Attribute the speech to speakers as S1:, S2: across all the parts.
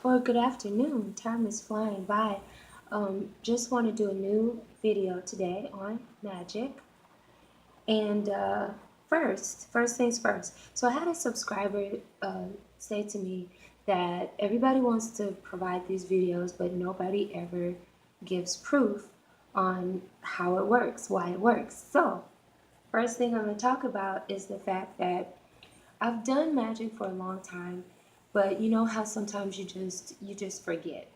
S1: or good afternoon. Time is flying by. Just want to do a new video today on magic. And first things first. So I had a subscriber say to me that everybody wants to provide these videos, but nobody ever gives proof on how it works, why it works. So first thing I'm going to talk about is the fact that I've done magic for a long time, but you know how sometimes you just forget.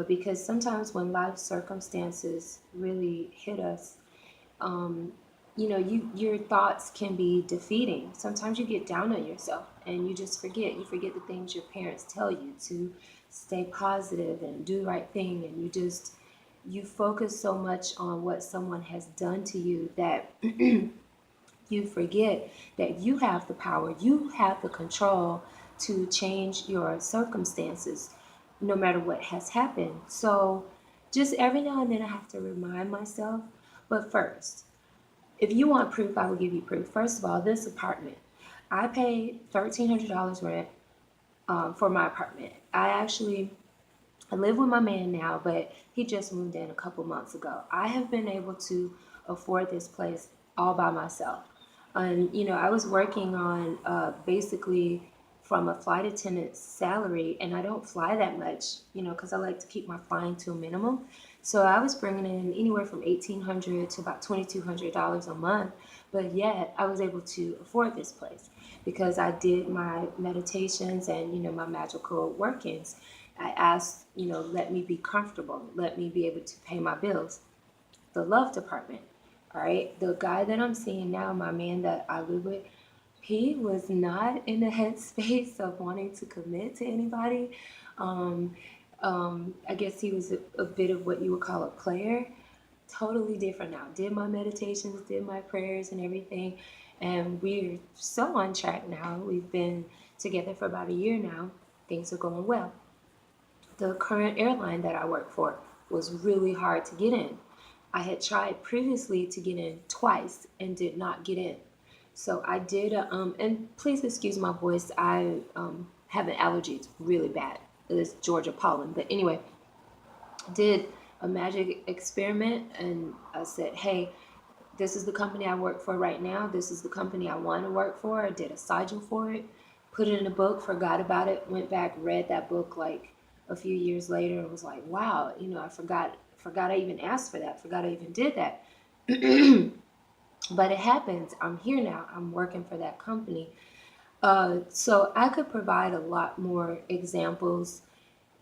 S1: Because sometimes when life circumstances really hit us, um, your thoughts can be defeating. Sometimes you get down on yourself and you just forget. You forget the things your parents tell you to stay positive and do the right thing, and you focus so much on what someone has done to you that you forget that you have the power, you have the control to change your circumstances no matter what has happened. So just every now and then I have to remind myself. But first, if you want proof, I will give you proof. First of all, this apartment, I paid $1,300 rent for my apartment. I live with my man now, but he just moved in a couple months ago. I have been able to afford this place all by myself. And, I was working on basically from a flight attendant's salary, and I don't fly that much, because I like to keep my flying to a minimum. So I was bringing in anywhere from $1,800 to about $2,200 a month, but yet I was able to afford this place because I did my meditations and, my magical workings. I asked, let me be comfortable, let me be able to pay my bills. The love department, all right? The guy that I'm seeing now, my man that I live with, he was not in the headspace of wanting to commit to anybody. Um, I guess he was a bit of what you would call a player. Totally different now. Did my meditations, did my prayers and everything. And we're so on track now. We've been together for about a year now. Things are going well. The current airline that I work for was really hard to get in. I had tried previously to get in twice and did not get in. So I did, and please excuse my voice, I have an allergy. It's really bad. It's Georgia pollen. But anyway, did a magic experiment and I said, hey, this is the company I work for right now. This is the company I want to work for. I did a sigil for it, put it in a book, forgot about it, went back, read that book like a few years later and was like, wow, I forgot I even asked for that, forgot I even did that. But it happens. I'm here now. I'm working for that company. So I could provide a lot more examples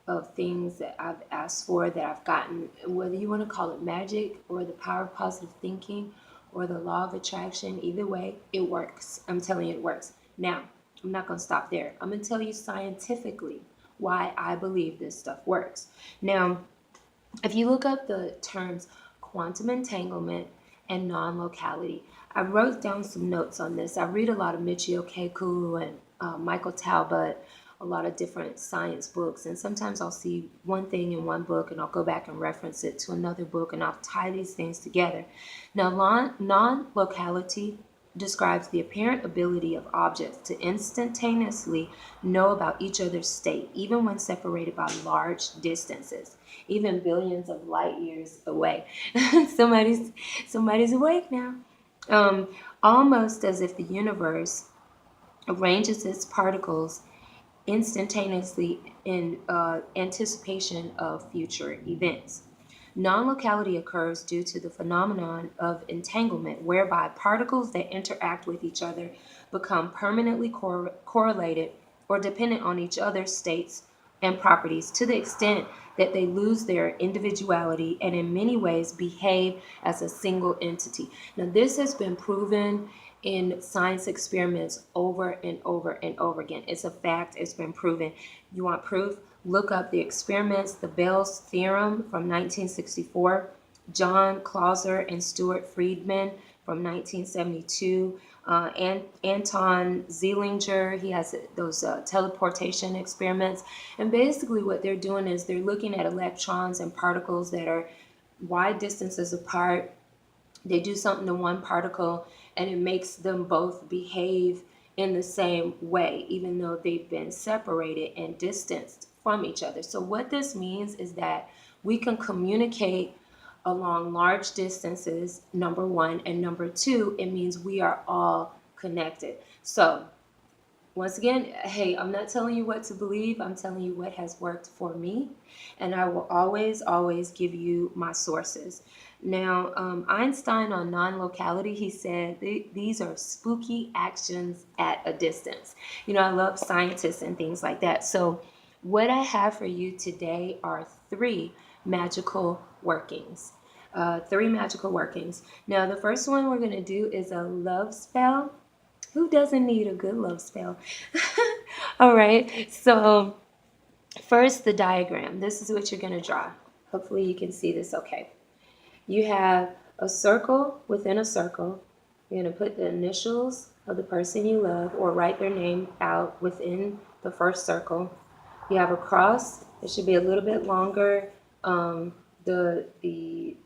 S1: of things that I've asked for that I've gotten, whether you want to call it magic or the power of positive thinking or the law of attraction. Either way, it works. I'm telling you, it works. Now, I'm not going to stop there. I'm going to tell you scientifically why I believe this stuff works. Now, if you look up the terms quantum entanglement and non-locality, I wrote down some notes on this. I read a lot of Michio Kaku and Michael Talbot, a lot of different science books, and sometimes I'll see one thing in one book and I'll go back and reference it to another book and I'll tie these things together. Now, non-locality describes the apparent ability of objects to instantaneously know about each other's state, even when separated by large distances, even billions of light years away. somebody's awake now. Um, Almost as if the universe arranges its particles instantaneously in anticipation of future events. Non-locality occurs due to the phenomenon of entanglement, whereby particles that interact with each other become permanently correlated or dependent on each other's states and properties to the extent that they lose their individuality and in many ways behave as a single entity. Now, this has been proven in science experiments over and over and over again. It's a fact. It's been proven. You want proof? Look up the experiments, the Bell's theorem from 1964, John Clauser and Stuart Friedman from 1972, and Anton Zeilinger. He has those teleportation experiments. And basically what they're doing is they're looking at electrons and particles that are wide distances apart. They do something to one particle and it makes them both behave in the same way, even though they've been separated and distanced from each other. So what this means is that we can communicate along large distances, number one, and number two, it means we are all connected. So once again, hey, I'm not telling you what to believe. I'm telling you what has worked for me. And I will always, always give you my sources. Now, Einstein on non-locality, he said these are spooky actions at a distance. You know, I love scientists and things like that. So what I have for you today are three magical workings. Three magical workings. Now, the first one we're going to do is a love spell. Who doesn't need a good love spell? All right, so first the diagram. This is what you're going to draw. Hopefully you can see this okay. You have a circle within a circle. You're going to put the initials of the person you love or write their name out within the first circle. You have a cross. It should be a little bit longer. The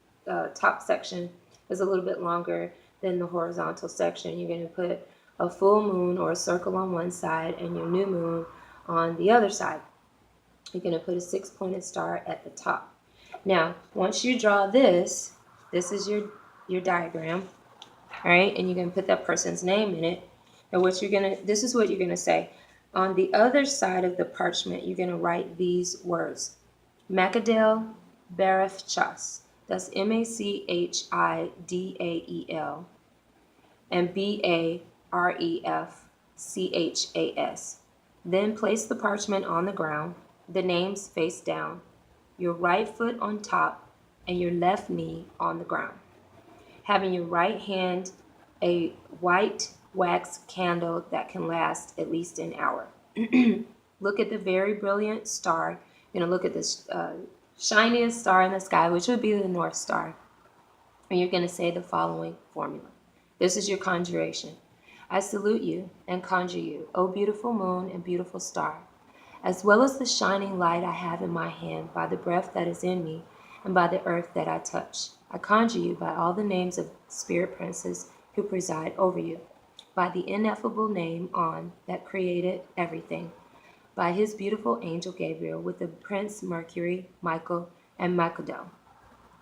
S1: top section is a little bit longer than the horizontal section. You're going to put a full moon or a circle on one side and your new moon on the other side. You're going to put a 6-pointed star at the top. Now, once you draw this is your diagram, all right? And you're going to put that person's name in it. And this is what you're going to say. On the other side of the parchment, you're going to write these words. Magickal Chas. That's Machididael. And Barefchas. Then place the parchment on the ground, the names face down, your right foot on top, and your left knee on the ground. Having your right hand a white wax candle that can last at least an hour. Look at the very brilliant star. You're going to look at this shiniest star in the sky, which would be the North Star. And you're going to say the following formula. This is your conjuration. I salute you and conjure you, O beautiful moon and beautiful star, as well as the shining light I have in my hand by the breath that is in me and by the earth that I touch. I conjure you by all the names of spirit princes who preside over you, by the ineffable name on that created everything, by his beautiful angel Gabriel with the prince Mercury, Michael, and Magickal.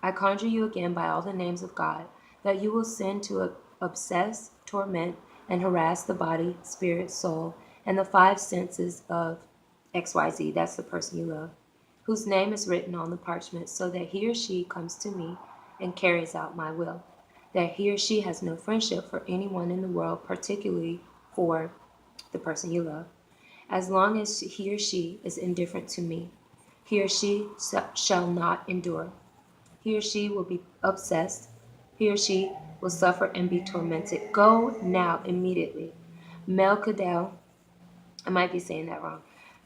S1: I conjure you again by all the names of God that you will send to obsess, torment, and harass the body, spirit, soul, and the 5 senses of XYZ, that's the person you love, whose name is written on the parchment, so that he or she comes to me and carries out my will, that he or she has no friendship for anyone in the world, particularly for the person you love, as long as he or she is indifferent to me. He or she shall not endure. He or she will be obsessed. He or she will suffer and be tormented. Go now, immediately. Melchadel, I might be saying that wrong,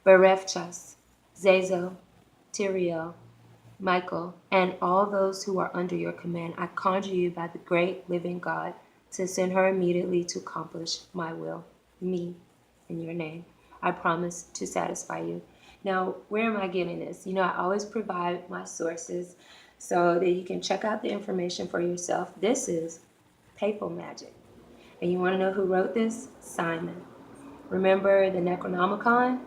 S1: Berefchas, Zazel, Tiriel, Michael, and all those who are under your command, I conjure you by the great living God to send her immediately to accomplish my will, me, in your name. I promise to satisfy you. Now, where am I getting this? You know, I always provide my sources so that you can check out the information for yourself. This is Papal Magic. And you want to know who wrote this? Simon. Remember the Necronomicon?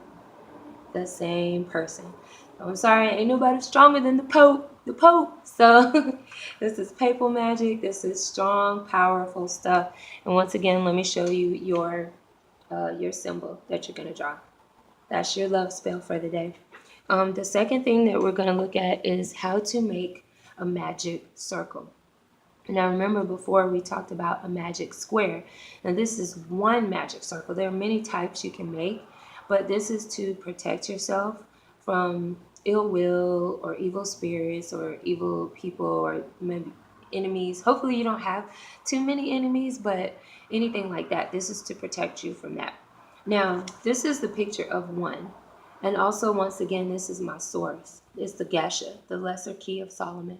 S1: The same person. I'm sorry, ain't nobody stronger than the Pope. The Pope. So this is Papal Magic. This is strong, powerful stuff. And once again, let me show you your symbol that you're going to draw. That's your love spell for the day. The second thing that we're going to look at is how to make a magic circle. Now remember, before we talked about a magic square. Now this is one magic circle. There are many types you can make, but this is to protect yourself from ill will or evil spirits or evil people or maybe enemies. Hopefully you don't have too many enemies, but anything like that. This is to protect you from that. Now, this is the picture of one. And also, once again, this is my source. It's the Geshe, the Lesser Key of Solomon.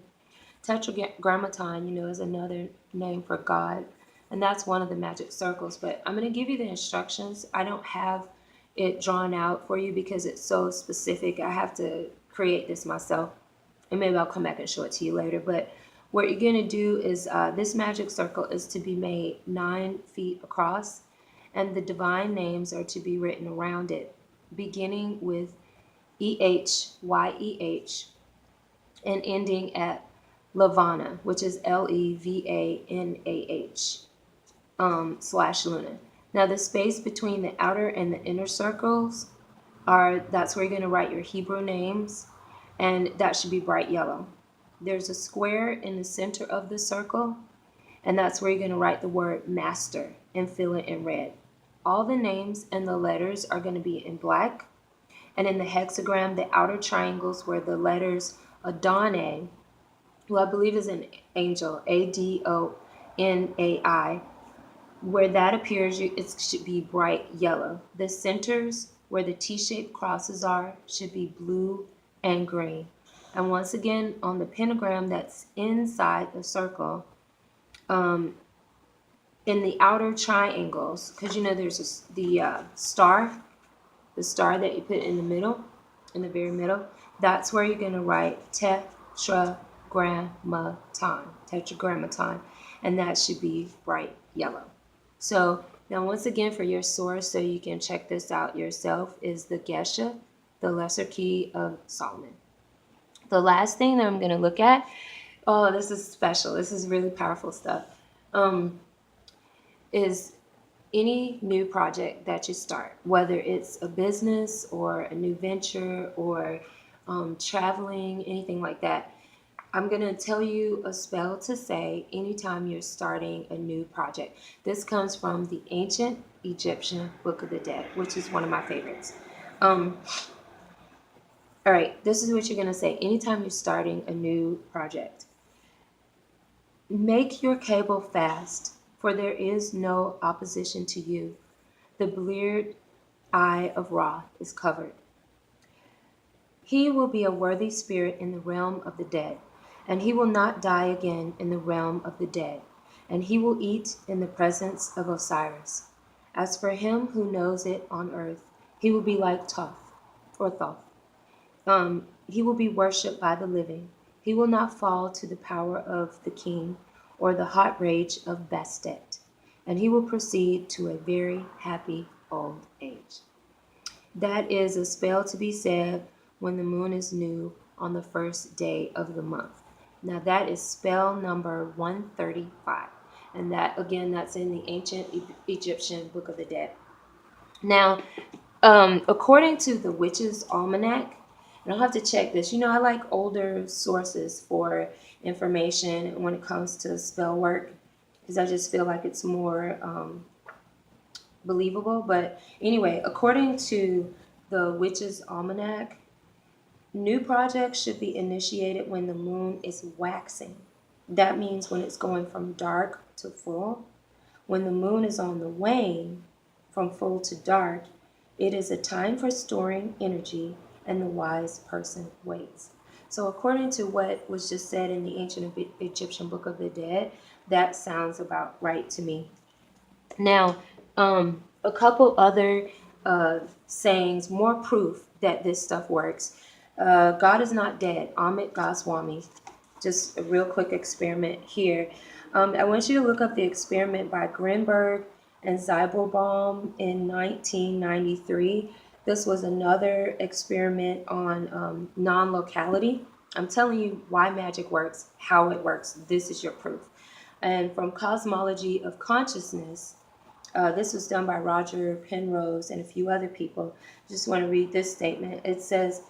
S1: Tetragrammaton, you know, is another name for God. And that's one of the magic circles. But I'm going to give you the instructions. I don't have it drawn out for you because it's so specific. I have to create this myself. And maybe I'll come back and show it to you later. But what you're going to do is this magic circle is to be made 9 feet across. And the divine names are to be written around it, beginning with EHYEH, and ending at Levana, which is LEVANAH, / Luna. Now the space between the outer and the inner circles that's where you're going to write your Hebrew names, and that should be bright yellow. There's a square in the center of the circle, and that's where you're going to write the word master and fill it in red. All the names and the letters are going to be in black, and in the hexagram, the outer triangles where the letters Adonai, who I believe is an angel, ADONAI, where that appears, it should be bright yellow. The centers where the T-shaped crosses are should be blue and green. And once again, on the pentagram that's inside the circle, in the outer triangles, because you know there's the star that you put in the middle, in the very middle, that's where you're going to write tetragrammaton, and that should be bright yellow. So now once again, for your source, so you can check this out yourself, is the Geshe, the Lesser Key of Solomon. The last thing that I'm going to look at, oh, this is special, this is really powerful stuff, is any new project that you start, whether it's a business or a new venture or traveling, anything like that. I'm going to tell you a spell to say anytime you're starting a new project. This comes from the ancient Egyptian Book of the Dead, which is one of my favorites. All right, this is what you're going to say anytime you're starting a new project. Make your cable fast, for there is no opposition to you. The bleared eye of Ra is covered. He will be a worthy spirit in the realm of the dead, and he will not die again in the realm of the dead, and he will eat in the presence of Osiris. As for him who knows it on earth, he will be like Thoth, or Thoth. He will be worshipped by the living. He will not fall to the power of the king or the hot rage of Bastet, and he will proceed to a very happy old age. That is a spell to be said when the moon is new on the first day of the month. Now that is spell number 135. And that, again, that's in the ancient Egyptian Book of the Dead. Now, according to the Witch's Almanac, and I'll have to check this. You know, I like older sources for information when it comes to spell work, because I just feel like it's more believable. But anyway, according to the Witch's Almanac, new projects should be initiated when the moon is waxing. That means when it's going from dark to full. When the moon is on the wane, from full to dark, it is a time for storing energy, and the wise person waits. So according to what was just said in the ancient Egyptian Book of the Dead, that sounds about right to me. Now, a couple other sayings, more proof that this stuff works. God is not dead, Amit Goswami. Just a real quick experiment here. I want you to look up the experiment by Grinberg and Zeibelbaum in 1993. This was another experiment on non-locality. I'm telling you why magic works, how it works. This is your proof. And from Cosmology of Consciousness, this was done by Roger Penrose and a few other people. Just want to read this statement. It says,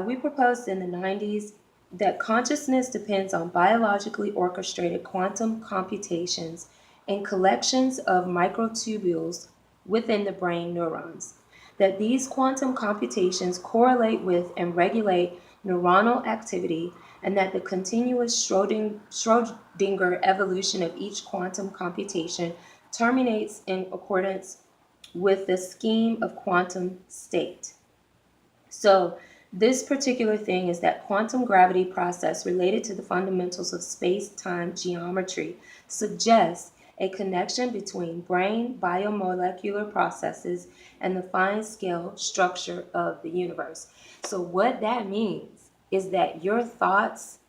S1: we proposed in the 90s that consciousness depends on biologically orchestrated quantum computations and collections of microtubules within the brain neurons. That these quantum computations correlate with and regulate neuronal activity, and that the continuous Schrodinger evolution of each quantum computation terminates in accordance with the scheme of quantum state. So this particular thing is that quantum gravity process related to the fundamentals of space-time geometry suggests a connection between brain biomolecular processes and the fine-scale structure of the universe. So what that means is that your thoughts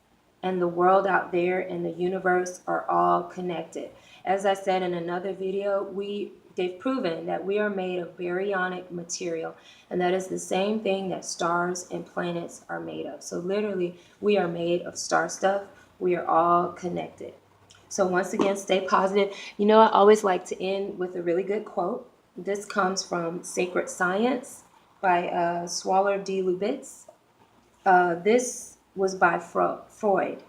S1: and the world out there and the universe are all connected. As I said in another video, we they've proven that we are made of baryonic material, and that is the same thing that stars and planets are made of. So literally, we are made of star stuff. We are all connected. So once again, stay positive. You know, I always like to end with a really good quote. This comes from Sacred Science by Swaller D. Lubitz. This was by Freud,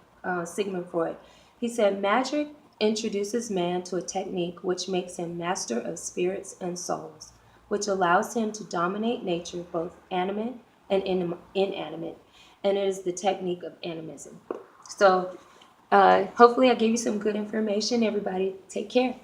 S1: Sigmund Freud. He said, magic introduces man to a technique which makes him master of spirits and souls, which allows him to dominate nature, both animate and inanimate, and it is the technique of animism. So hopefully I gave you some good information. Everybody, take care.